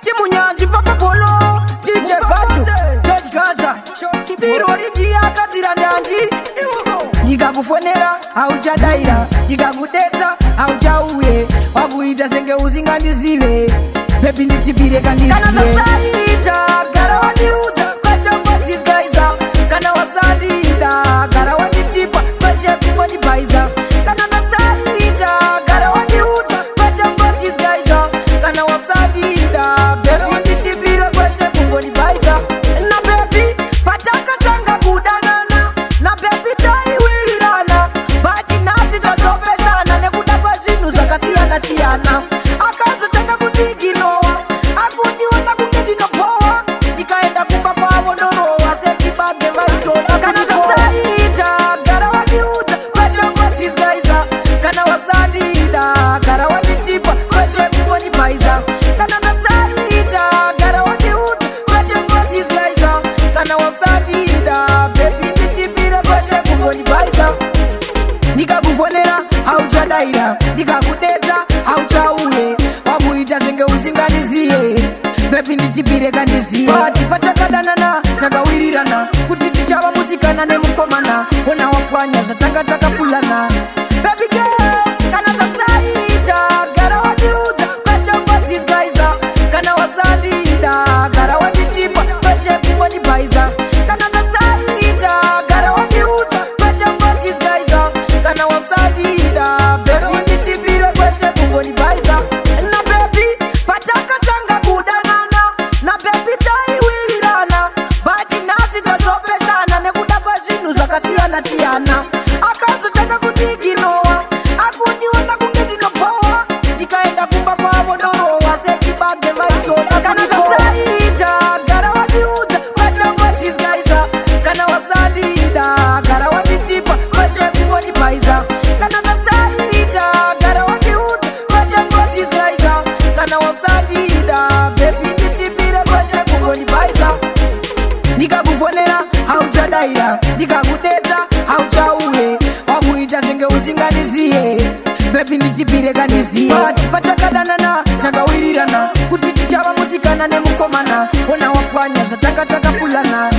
Timu Nyanji Papa Polo DJ Fatu George Gaza Tirori Diaka Tirandanji Ndikakufonera hauchadaira, ndikakudetsa hauchauye, wakuita senge usingandizive, baby ndichipire kandizive. Kana zakusaita gara wandiudza kwachangotizgaisa, kana wakusandida gara wandichipa kwachekungondibhaisa. Kana zakusaita gara wandiudza kwachangotizgaisa, kana wakusandida gara wandichipira kwachekungondibhaisa. Na baby patakatanga kudanana, na baby taiwirirana, bati nasi tazopesana nekuda kwazvinhu zvakasiyana siyana. Akazotanga kundiginowa, akundiona kunge ndinopowa, ndikaenda kumba kwavo ndorowa sechibage vaitoda. Kana zvakusaita gara wandiudza kwachangotizgaisa, kana wakusandida gara wandichipa kwachekungondibhaisa. Kana zvakusaita gara wandiudza kwachangotizgaisa, kana wakusandida baby ndichipira kwachekungondibhaisa. Ndikakufonera hauchadaira, ndikakudetsa hauchauye, wakuita senge usingandizive, baby ndichipire kandizive. Pati patakadanana takawirirana, kuti tichava musikana nemukomana, ona wapwanya zvatanga takapulana. Baby girl, kana zvakusaita gara wandiudza kwachangotizgaisa, kana wakusandida gara wandichipa kwachekungondibhaisa. Kana zvakusaita gara wandiudza kwachangotizgaisa, kana wakusandida baby ndichipire kwachekungondibhaisa. Na baby patakatanga kudanana, na baby taiwirirana, bati nasi tazopesana nekuda kwazvinhu zvakasiyana siyana. Akazotanga kundiginowa, akundiona kunge ndinopowa, ndikaenda kumba kwavo ndorowa sechibage vaitoda. Kana zvakusaita gara wandiudza kwachangotizgaisa, kana wakusandida gara wandichipa kwachekungondibhaisa. Kana zvakusaita gara wandiudza kwachangotizgaisa, kana wakusandida baby ndichipire kwachekungondibhaisa. Ndikakufonera hauchadaira, ndikakudetsa hauchauye, wakuita senge usingandizive, baby ndichipire kandizive. Pati patakadanana takawirirana, kuti tichava musikana nemukomana, ona wapwanya zvatanga takapulana.